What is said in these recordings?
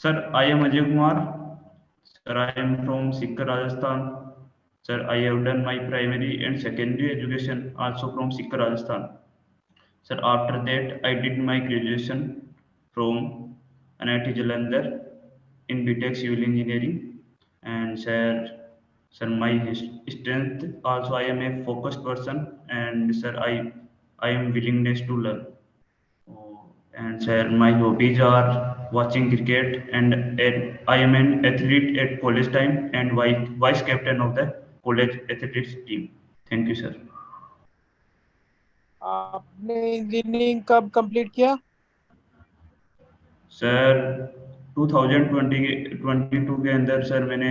Sir, I am Ajay Kumar. Sir, I am from Sikar, Rajasthan. Sir, I have done my primary and secondary education also from Sikar, Rajasthan. Sir, after that, I did my graduation from NITIE Jalandhar in B.Tech Civil Engineering. And sir, my strength also I am a focused person, and sir, I am willingness to learn. Oh, and sir, my hobbies are watching cricket, and I am an athlete at college time and vice captain of the college athletics team. Thank you, sir. आपने engineering कब complete किया? Sir 2022 के अंदर sir मैंने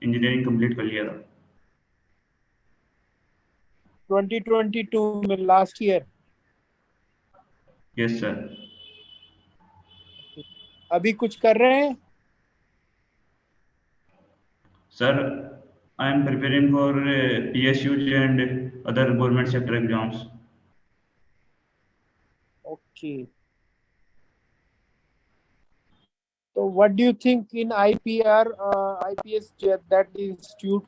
engineering complete कर लिया था. 2022 में, लास्ट ईयर. Yes sir. अभी कुछ कर रहे हैं? Sir, I am preparing for PSUs and other government sector exams. Okay. So what do you think in IPR, IPS, that institute,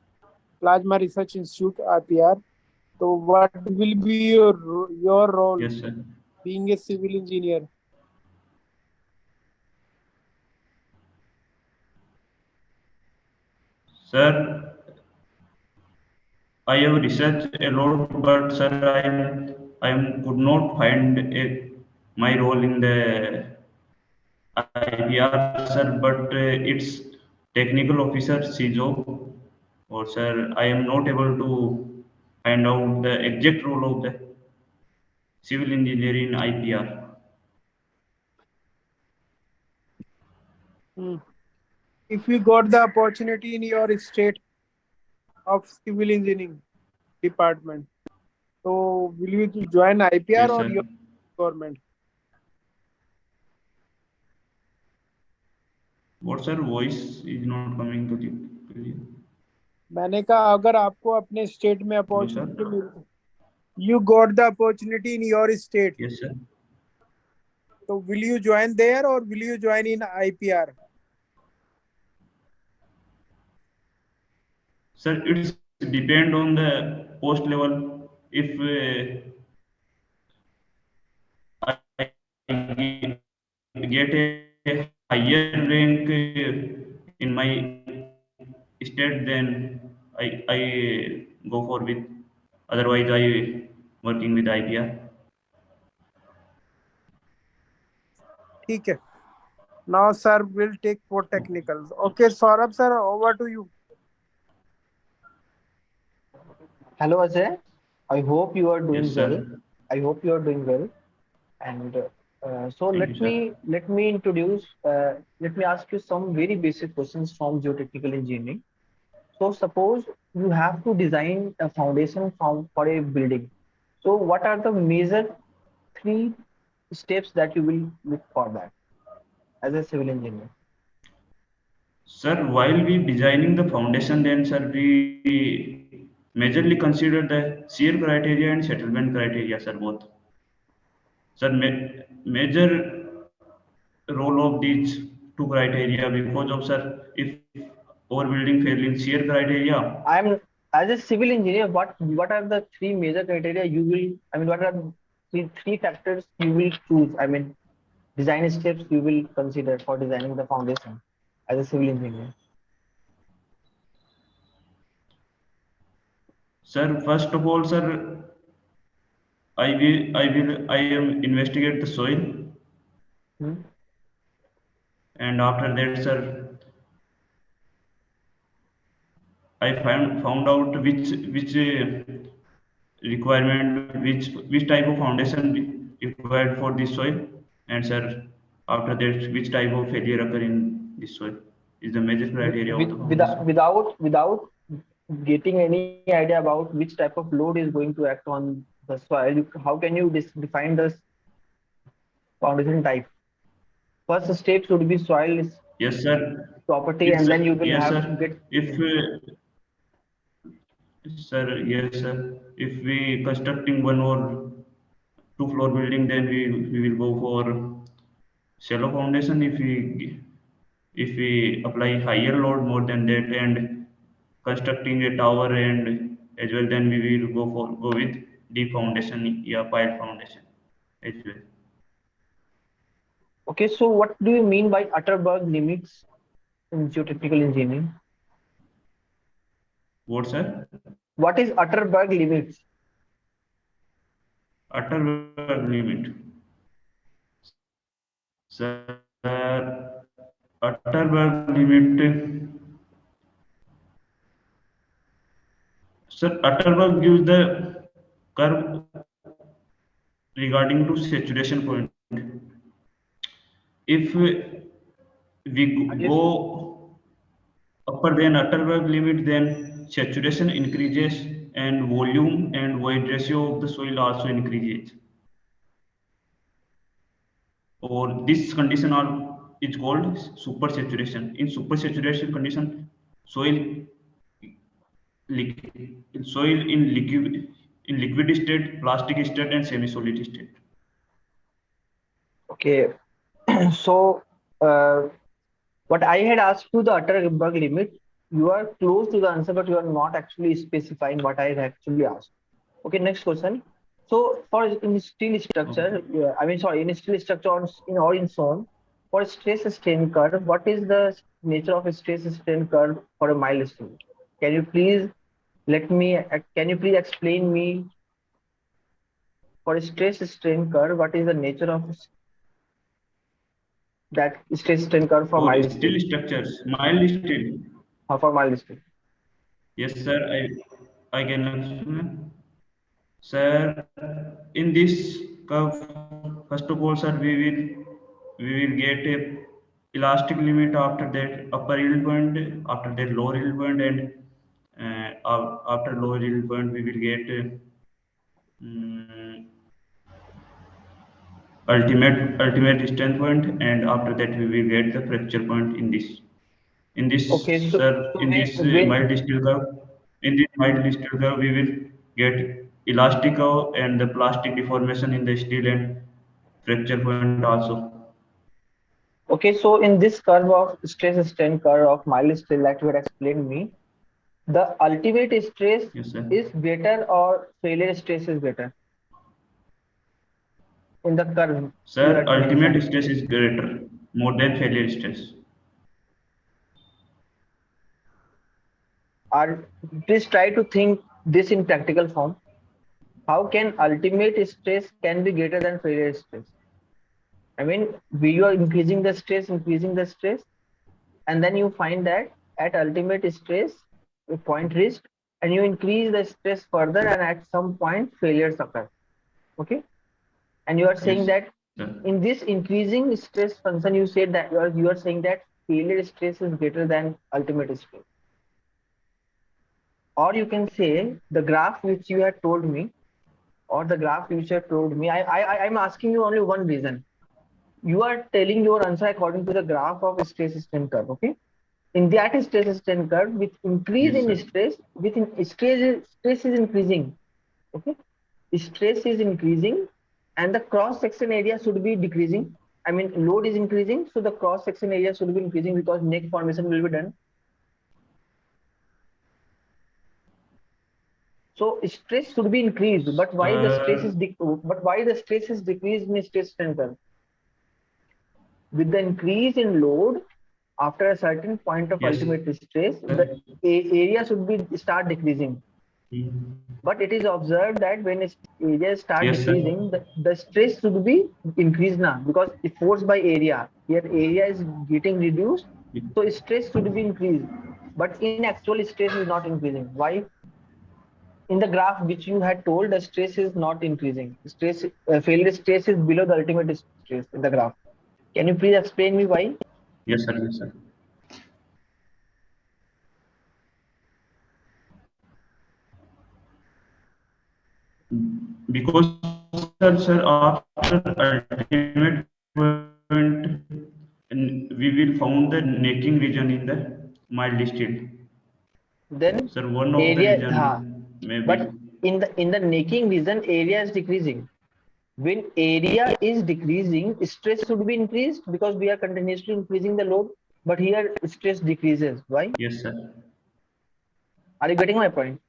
Plasma Research Institute, IPR? So what will be your role Yes sir. being a civil engineer? Sir, I have researched a lot, but sir, I could not find my role in the IPR, sir. But it's technical officer C job, or sir, I am not able to find out the exact role of the civil engineer in IPR. If you got the opportunity in your state of civil engineering department, so will you join IPR Yes or sir. your government? What sir? Voice is not coming to the. मैंने कहा अगर आपको अपने state में Hello sir. Opportunity mill, you got the opportunity in your state, Yes sir. so will you join there or will you join in IPR? Sir, it's depend on the post level. If I get a higher rank in my state, then I go for with. Otherwise, I working with IPR. ठीक है. Now sir will take for technicals. Okay, Saurabh sir, over to you. Hello Ajay, I hope you are doing Yes, well. sir. I hope you are doing well. And so Thank you, sir. let me introduce. Let me ask you some very basic questions from geotechnical engineering. So suppose you have to design a foundation for a building. So what are the major three steps that you will look for that as a civil engineer? Sir, while we designing the foundation, then sir, we majorly consider the shear criteria and settlement criteria, sir, both. Sir, major role of these two criteria, because of sir, if our building fail in shear criteria. I'm as a civil engineer. What are the three major criteria you will? I mean, what are the three factors you will choose? I mean, design steps you will consider for designing the foundation as a civil engineer? Sir, first of all, sir, I am investigate the soil, and after that, sir, I found out which requirement, which type of foundation required for this soil, and sir, after that, which type of failure occur in this soil is the major criteria of the foundation. Without getting any idea about which type of load is going to act on the soil, how can you define the foundation type? First step should be soil Yes, sir. property, and then you will Yes, have sir. to get. If sir, yes, sir. If we constructing one or two floor building, then we will go for shallow foundation. If we If we apply higher load more than that and constructing a tower and as well, then we will go with deep foundation, yeah, pile foundation as well. Okay, so what do you mean by Atterberg limits in geotechnical engineering? What, sir? What is Atterberg limits? Utterberg limit. Sir, Utterberg limit. Sir, Utterberg gives the curve regarding to saturation point. If we go upper than Utterberg limit, then saturation increases and volume and void ratio of the soil also increases. Or this condition is called supersaturation. In supersaturation condition, soil soil in liquid state, plastic state, and semi-solid state. Okay, so what I had asked you the Atterberg limit, you are close to the answer, but you are not actually specifying what I had actually asked. Okay, next question. So for in steel structure, in steel structure or in stone, for stress strain curve, what is the nature of a stress strain curve for a mild steel? Can you please can you please explain me for a stress strain curve, what is the nature of that stress strain curve for For mild steel? steel structures, mild steel. For mild steel. Yes, sir. I can explain. Sir, in this curve, first of all, sir, we will get a elastic limit, after that upper yield point, after that lower yield point, and after lower yield point we will get mm, ultimate strength point, and after that we will get the fracture point in this. In this, Okay, so sir, in this when mild steel curve, in this mild steel curve, we will get elastic curve and the plastic deformation in the steel and fracture point also. okay, so in this curve of stress strain curve of mild steel that you had explained me, the ultimate stress Yes, sir. is greater or failure stress is greater in the curve you Sir, had ultimate mentioned. stress is greater, more than failure stress. Or please try to think this in practical form. How can ultimate stress can be greater than failure stress? I mean, you are increasing the stress, and then you find that at ultimate stress, a point reached, and you increase the stress further, and at some point failures occur. Okay, and you are saying Yes, that sir. in this increasing stress function, you said that you are saying that failure stress is greater than ultimate stress. Or you can say the graph which you had told me, or the graph which you had told me, I'm asking you only one reason. You are telling your answer according to the graph of stress strain curve. Okay, in that stress strain curve, with increase Yes, in sir. stress, stress is increasing. Okay, stress is increasing, and the cross section area should be decreasing. I mean, load is increasing, so the cross section area should be increasing because neck formation will be done. So stress should be increased, but why the stress is Sir, decreased in stress strain curve? With the increase in load, after a certain point of yes, ultimate stress, sir. the area should be start decreasing. Hmm. But it is observed that when areas start Yes, sir. decreasing, the stress should be increased now because it's forced by area. Here area is getting reduced, so stress should be increased. But in actual, stress is not increasing. Why? In the graph which you had told, the stress is not increasing. Failure stress is below the ultimate stress in the graph. Can you please explain me why? Yes, sir. Yes, sir. Because, sir, after ultimate point, we will found the necking region in the mild steel. Then Sir, one of the area, region maybe. but in the necking region, area is decreasing. When area is decreasing, stress should be increased because we are continuously increasing the load. but here stress decreases. Why? Yes, sir. Are you getting my point?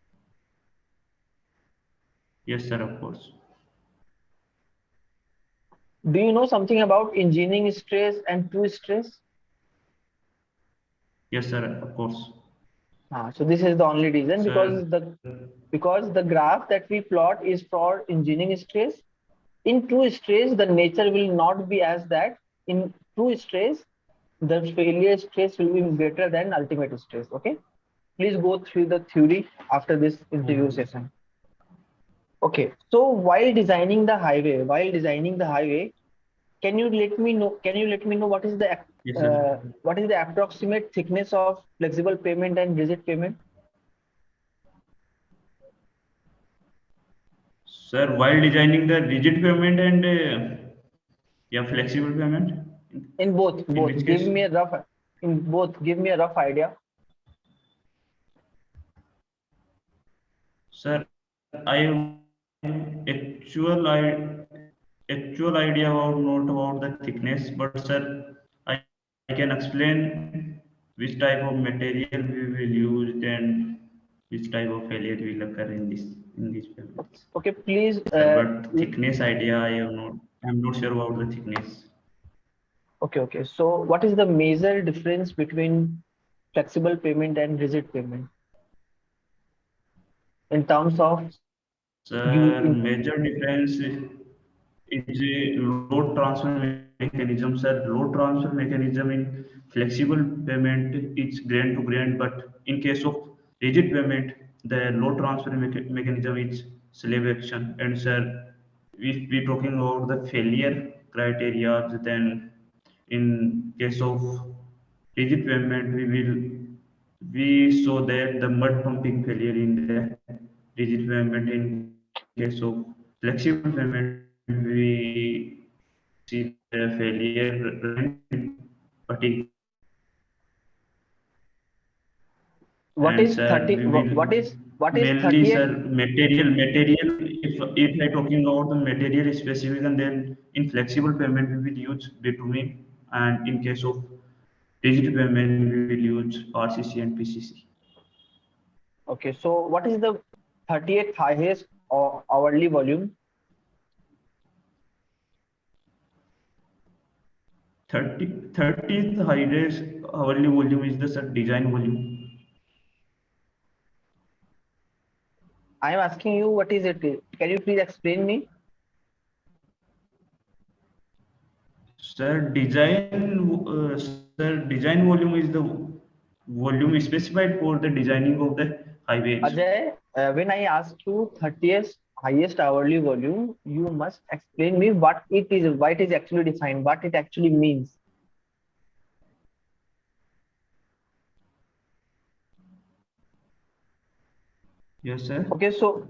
Yes, sir, of course. Do you know something about engineering stress and true stress? Yes, sir, of course. So this is the only reason, Sir, because the graph that we plot is for engineering stress. In true stress, the nature will not be as that. In true stress, the failure stress will be greater than ultimate stress. Okay, please go through the theory after this interview oh, session. Okay, so while designing the highway, can you let me know yes, sir. what is the approximate thickness of flexible pavement and rigid pavement? Sir, while designing the rigid payment and yeah, flexible payment, In both, in both. which Give case, me a rough. In both, give me a rough idea. sir, I have actual actual idea about not about the thickness, but sir, I can explain which type of material we will use and which type of failure will occur in these payments. Okay, please. Sir, but thickness idea I am not. I'm not sure about the thickness. Okay. So, what is the major difference between flexible payment and rigid payment in terms of you? Sir, major difference is a load transfer mechanism. Sir, load transfer mechanism in flexible payment is grain to grain, but in case of rigid payment, the load transfer mechanism is slave action. And sir, if we talking about the failure criteria, then in case of rigid payment, we saw that the mud pumping failure in the rigid payment. In case of flexible payment, we see the failure but in case of What and is sir we 30? will What is mainly sir 30th? material if I talking about the material specific and then in flexible payment we will use bitumen and in case of rigid payment we will use RCC and PCC. Okay, so what is the 30th highest or hourly volume? 30th highest hourly volume is the sir design volume. I am asking you what is it? Can you please explain me? Sir, design volume is the volume specified for the designing of the highways. Ajay, when I ask you 30th highest hourly volume, you must explain me what it is actually defined, what it actually means. Yes, sir. Okay, so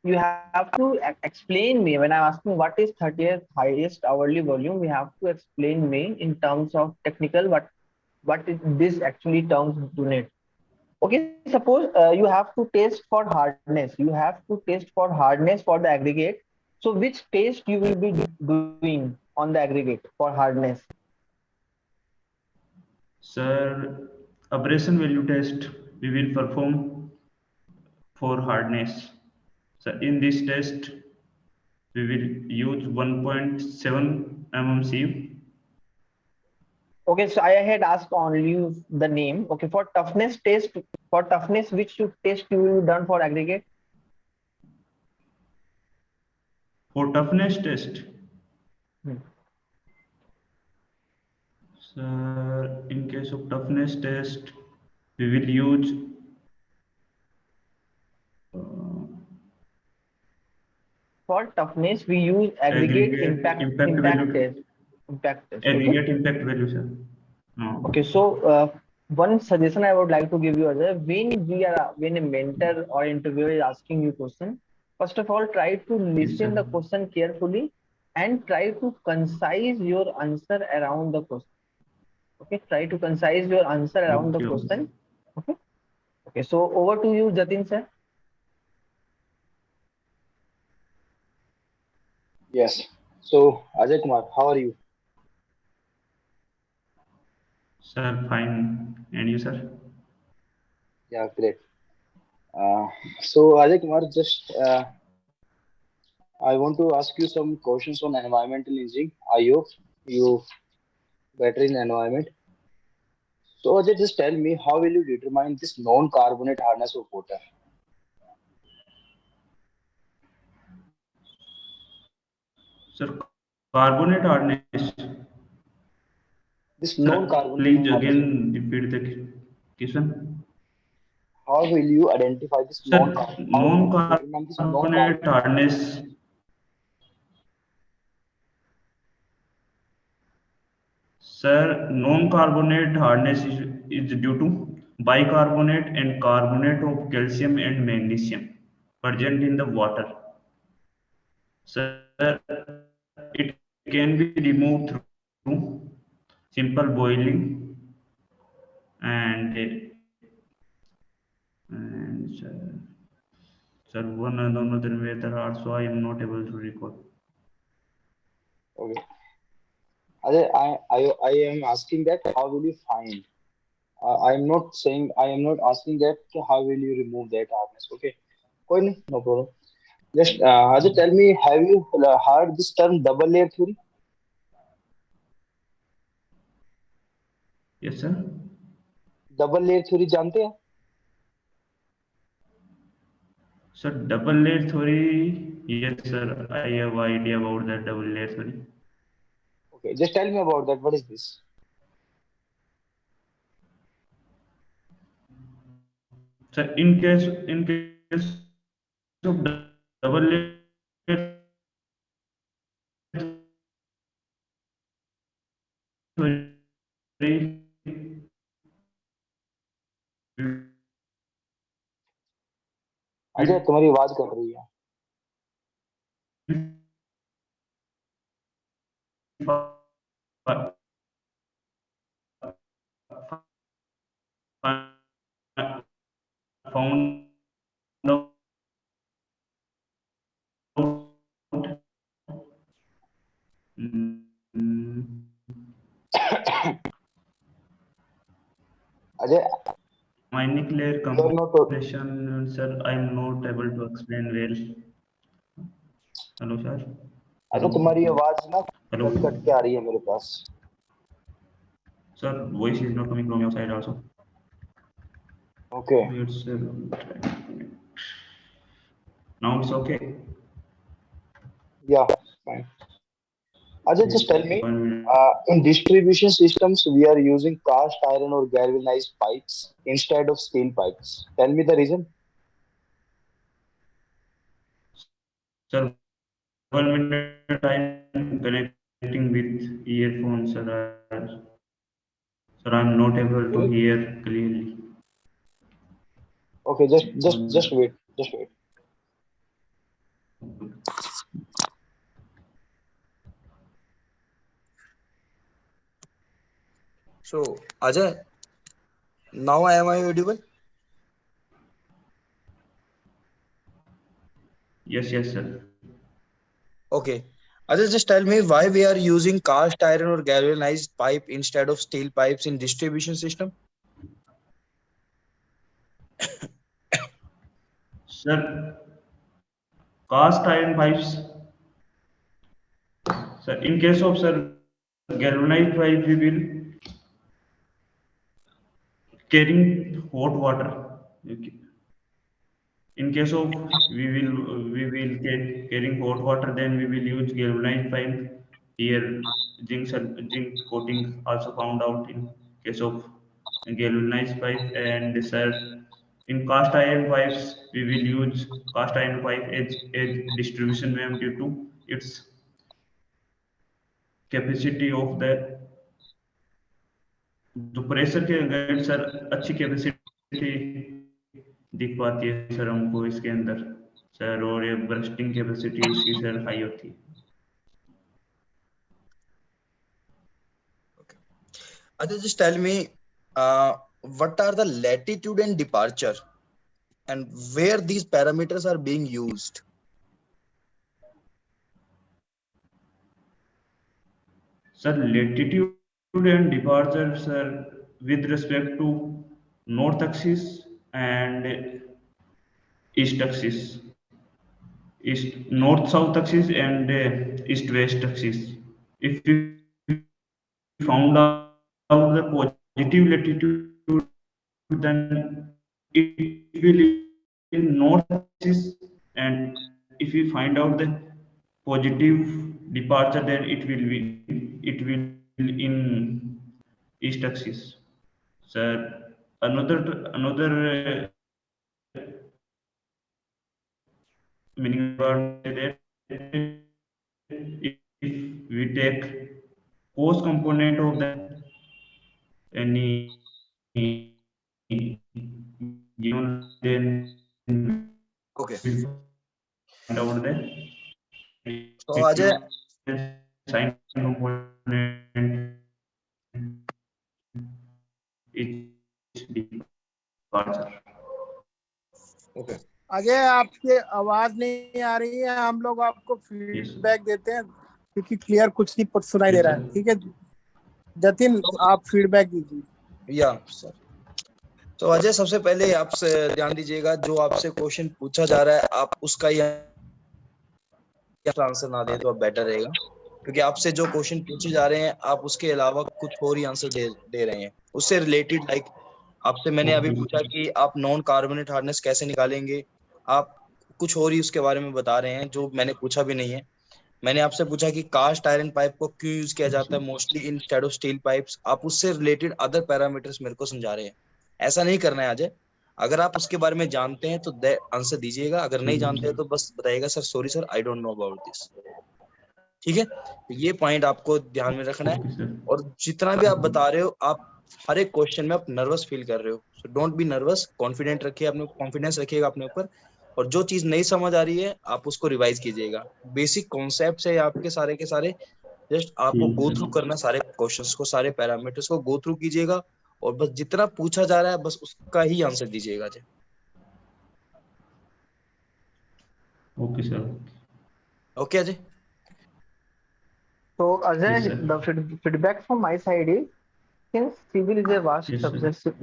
you have to explain me when I'm asking what is 30th highest hourly volume. We have to explain me in terms of technical this actually terms donate. Okay, suppose you have to test for hardness. You have to test for hardness for the aggregate. So which test you will be doing on the aggregate for hardness? Sir, abrasion value test we will perform for hardness. So in this test, we will use 1.7 mm sieve. Okay, so I had asked only the name. Okay, for toughness test, for toughness, which test you will done for aggregate? For toughness test, Hmm. sir, in case of toughness test, we will use uh, For toughness, we use aggregate aggregate impact impact value, test. Impact test. Okay. aggregate impact value, sir. No. Okay. So one suggestion I would like to give you is that when a mentor or interviewer is asking you question, first of all try to Yes, listen sir. the question carefully and try to concise your answer around the question. Okay. Try to concise your answer around the Okay, okay, sir. question. Okay. Okay. So over to you, Jatin sir. Yes. So, Ajay Kumar, how are you? Sir, fine. And you, sir? Yeah, great. So Ajay Kumar, just I want to ask you some questions on environmental engineering. I hope you better in environment. So Ajay, just tell me how will you determine this non-carbonate hardness of water? Sir, carbonate hardness. This Sir, non-carbonate please hardness of again repeat the question. how will you identify this Sir, non-carbon? How will you determine this non-carbonate non-carbonate? hardness. Sir, non-carbonate hardness is due to bicarbonate and carbonate of calcium and magnesium present in the water. Sir, it can be removed through simple boiling and sir, one another method also I am not able to recall. Okay. Ajay, I am asking that how will you find? I am not saying I am not asking that how will you remove that hardness. Okay. कोई नहीं, no problem. Just Ajay, tell me, have you heard this term double layer theory? Yes, sir. Double layer theory जानते हैं? So double layer theory, yes, sir. I have idea about that double layer theory. Okay, just tell me about that. What is this? So in case of double layer theory, Ajay, तुम्हारी आवाज cut रही है. found out mm, Ajay, my nuclear you are not. compression, sir. I'm not able to explain well. Hello, sir. Ajay, Hello. तुम्हारी आवाज ना Hello. Cut cut के आ रही है मेरे पास. Sir, voice is not coming from your side also. Okay. It's now it's okay. Yeah, fine. Ajay, just tell me. 1 minute. In distribution systems, we are using cast iron or galvanized pipes instead of steel pipes. Tell me the reason. Sir, 1 minute. I'm connecting with earphones, sir. Sir, I'm not able to Okay. hear clearly. Okay, just just 1 just minute. wait. Just wait. So, Ajay, now am I audible? Yes, yes, sir. Okay. Ajay, just tell me why we are using cast iron or galvanized pipe instead of steel pipes in distribution system? Sir, cast iron pipes. Sir, in case of sir galvanized pipe, we will carrying hot water. Okay. In case of we will carrying hot water, then we will use galvanized pipe. Here, zinc coating also found out in case of galvanized pipe, and sir, in cast iron pipes we will use cast iron pipe as distribution medium due to its capacity of the जो pressure के guide sir अच्छी capacity दिख पाती है sir हमको इसके अंदर sir और ये बर्स्टिंग कैपेसिटी उसकी सर हाई होती है. Okay. Ajay, just tell me what are the latitude and departure and where these parameters are being used. Sir latitude and departure, sir, with respect to north axis and east axis, east north south axis and east west axis. If we found out the positive latitude, then it will in north axis, and if we find out the positive departure, then it will in east axis. Sir, another meaning about that, if we take cos component of the any given, then Okay. we'll find out the So Ajay, sign component each departure. okay. Ajay आपके आवाज नहीं आ रही है, हम लोग आपको feedback देते हैं क्योंकि क्लियर कुछ नहीं सुनाई दे रहा है। ठीक है जतिन, आप फीडबैक दीजिए। या सर। तो अजय, सबसे पहले आपसे ध्यान दीजिएगा, जो आपसे क्वेश्चन पूछा जा रहा है आप उसका ही आंसर ना दे तो अब बेटर रहेगा, क्योंकि आपसे जो क्वेश्चन पूछे जा रहे हैं आप उसके अलावा कुछ और ही आंसर दे रहे हैं उससे रिलेटेड। लाइक आपसे मैंने अभी पूछा कि आप नॉन कार्बोनेट हार्डनेस कैसे निकालेंगे, आप कुछ और ही उसके बारे में बता रहे हैं जो मैंने पूछा भी नहीं है। मैंने आपसे पूछा कि कास्ट आयरन पाइप को क्यों यूज किया जाता है mostly instead of steel pipes, आप उससे रिलेटेड अदर पैरामीटर्स मेरे को समझा रहे हैं। ऐसा नहीं करना है अजय, अगर आप उसके बारे में जानते हैं तो आंसर दीजिएगा, अगर नहीं जानते हैं तो बस बताइएगा sir sorry sir I don't know about this. ठीक है, तो ये पॉइंट आपको ध्यान में रखना है। और जितना भी आप बता रहे हो, आप हर एक क्वेश्चन में आप नर्वस फील कर रहे हो, so don't be nervous, confident रखिए, अपने कॉन्फिडेंस रखिएगा अपने ऊपर। और जो चीज नहीं समझ आ रही है आप उसको रिवाइज कीजिएगा। बेसिक कॉन्सेप्ट है आपके सारे के सारे, जस्ट आपको गो थ्रू करना, सारे क्वेश्चंस को, सारे पैरामीटर्स को गो थ्रू कीजिएगा और बस जितना पूछा जा रहा है बस उसका ही आंसर दीजिएगा Ajay. Okay sir. Okay Ajay. So Ajay, Yes, sir. the feedback from my side is, since civil is a vast Yes, sir. subject,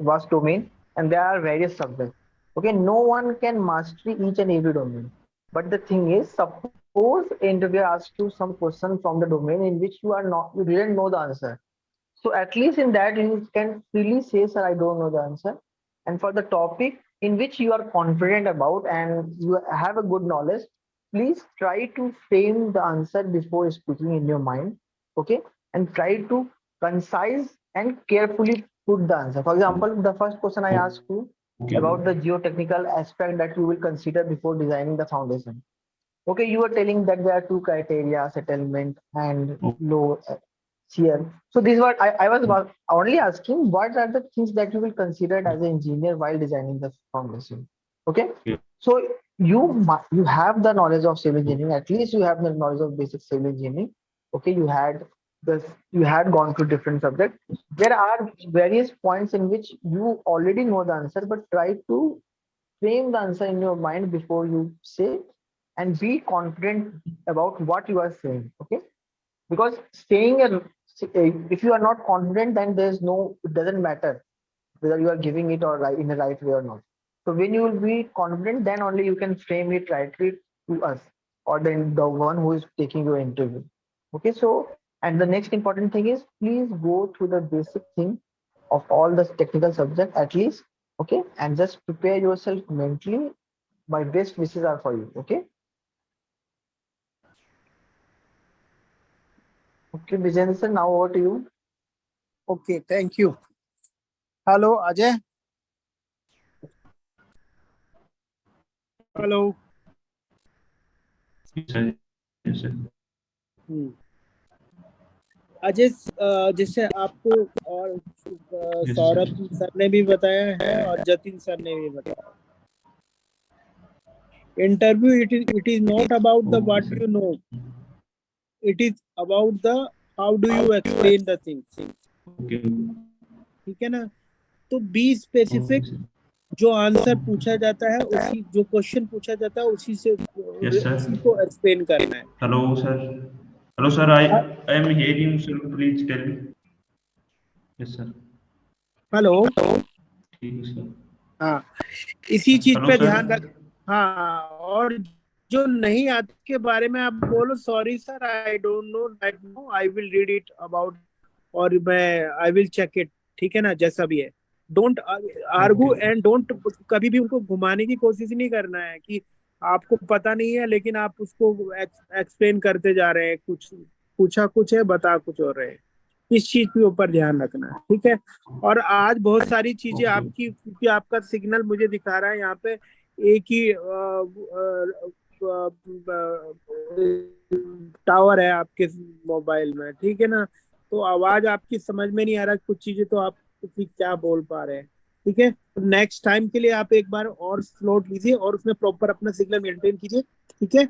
vast domain, and there are various subjects. Okay, no one can master each and every domain. But the thing is, suppose interviewer asks you some question from the domain in which you didn't know the answer. So at least in that you can freely say, sir, I don't know the answer. And for the topic in which you are confident about and you have a good knowledge, please try to frame the answer before speaking in your mind. Okay, and try to concise and carefully put the answer. For example, the first question I asked you about the geotechnical aspect that you will consider before designing the foundation. Okay, you were telling that there are two criteria, settlement and low shear. So these were I was only asking what are the things that you will consider as an engineer while designing the foundation. Okay, so you have the knowledge of civil engineering, at least you have the knowledge of basic civil engineering. Okay, you had gone through different subjects. There are various points in which you already know the answer, but try to frame the answer in your mind before you say, and be confident about what you are saying. Okay, because if you are not confident, then it doesn't matter whether you are giving it or in the right way or not. So when you will be confident, then only you can frame it rightly to us or the one who is taking your interview. Okay, so and the next important thing is, please go through the basic thing of all the technical subject at least. Okay, and just prepare yourself mentally. My best wishes are for you. Okay. Okay, Vijay sir, now over to you. Okay, thank you. Hello, Ajay. Hello. Yes, sir. Yes, sir. Ajay, जैसे आपको और Saurabh sir ने भी बताया है और Jatin sir ने भी बताया, interview it is not about the what you know, it is about the how do you explain the things. ठीक है ना, तो बी स्पेसिफिक, जो आंसर पूछा जाता है उसी, जो क्वेश्चन पूछा जाता है उसी से उसी को एक्सप्लेन करना है। Hello sir. Hello, sir. I am hearing, sir. Please tell me. Yes, sir. Hello. ठीक है सर। हाँ, इसी चीज हेलो पे सर। ध्यान रख। हाँ, और जो नहीं आते के बारे में आप बोलो, sorry sir, I don't know right no, I will read it about, और मैं आई विल चेक इट। ठीक है ना, जैसा भी है। Don't argue okay. And don't, कभी भी उनको घुमाने की कोशिश नहीं करना है कि आपको पता नहीं है लेकिन आप उसको एक्सप्लेन करते जा रहे हैं, कुछ पूछा कुछ है, बता कुछ और रहे हैं। इस चीज के ऊपर ध्यान रखना है, ठीक है। और आज बहुत सारी चीजें ओके। आपकी, क्योंकि आपका सिग्नल मुझे दिखा रहा है यहाँ पे एक ही टावर है आपके मोबाइल में, ठीक है ना। तो आवाज आपकी समझ में नहीं आ रहा कुछ चीजें, तो आप क्या बोल पा रहे हैं, ठीक है। नेक्स्ट टाइम के लिए आप एक बार और स्लॉट लीजिए और उसमें प्रॉपर अपना सिग्नल मेंटेन कीजिए, ठीक है।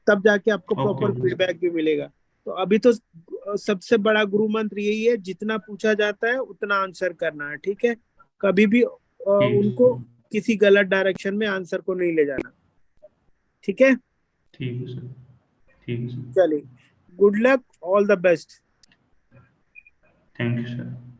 तब जाके आपको ओके। प्रॉपर फीडबैक भी मिलेगा। तो अभी तो सबसे बड़ा गुरु मंत्र यही है, जितना पूछा जाता है उतना आंसर करना है, ठीक है। कभी भी ठीक। उनको किसी गलत डायरेक्शन में आंसर को नहीं ले जाना, ठीक है। ठीक है सर। ठीक है सर। चलिए, good luck, all the best. Thank you sir.